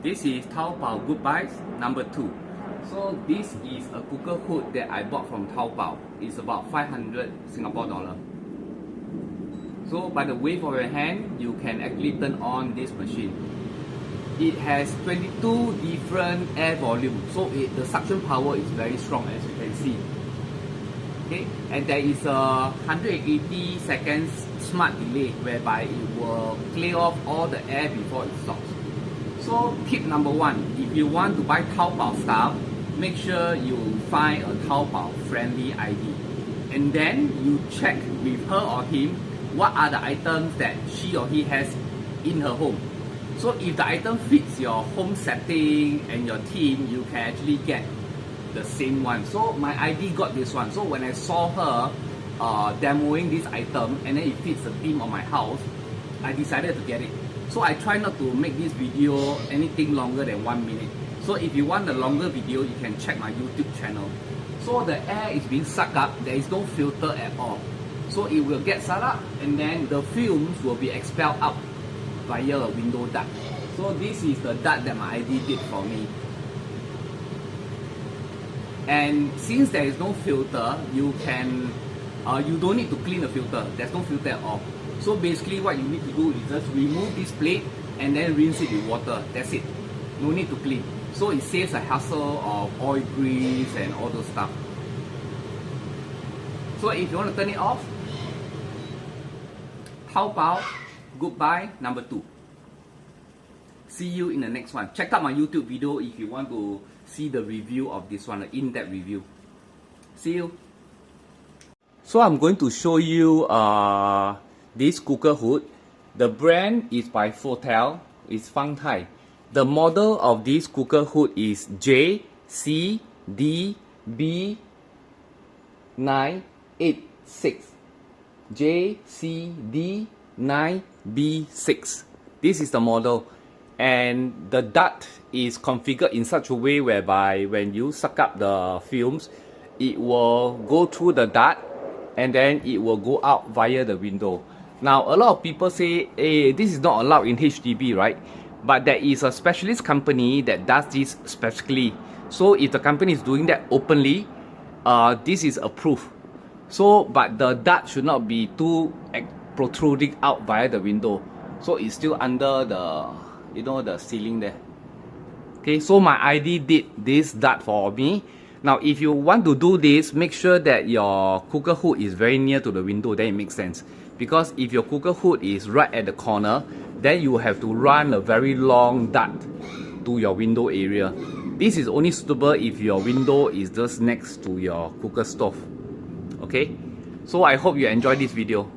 This is Taobao Good Buys number 2. So this is a cooker hood that I bought from Taobao. It's about 500 Singapore dollar. So by the wave of your hand, you can actually turn on this machine. It has 22 different air volume, so the suction power is very strong, as you can see. Okay, and there is a 180 seconds smart delay whereby it will clear off all the air before it stops. So tip number 1, if you want to buy Taobao stuff, make sure you find a Taobao friendly ID, and then you check with her or him what are the items that she or he has in her home. So if the item fits your home setting and your theme, you can actually get the same one. So my ID got this one. So when I saw her demoing this item and then it fits the theme of my house, I decided to get it. So I try not to make this video anything longer than 1 minute. So if you want the longer video, you can check my YouTube channel. So the air is being sucked up, there is no filter at all. So it will get sucked up and then the fumes will be expelled out via a window duct. So this is the duct that my ID did for me. And since there is no filter, you don't need to clean the filter. There's no filter at all. So basically what you need to do is just remove this plate and then rinse it with water. That's it. No need to clean. So it saves a hassle of oil grease and all those stuff. So if you want to turn it off, Taobao Goodbye number 2. See you in the next one. Check out my YouTube video if you want to see the review of this one, an in-depth review. See you. So I'm going to show you this cooker hood. The brand is by FOTILE. It's FOTILE. The model of this cooker hood is JCDB9B6. JCD9B6. This is the model, and the duct is configured in such a way whereby when you suck up the fumes, it will go through the duct and then it will go out via the window. Now a lot of people say, hey, this is not allowed in HDB, right? But there is a specialist company that does this specifically. So if the company is doing that openly, this is approved. So, but the duct should not be too protruding out via the window. So it's still under the, the ceiling there. Okay, so my ID did this duct for me. Now, if you want to do this, make sure that your cooker hood is very near to the window. Then it makes sense. Because if your cooker hood is right at the corner, then you have to run a very long duct to your window area. This is only suitable if your window is just next to your cooker stove. Okay, so I hope you enjoyed this video.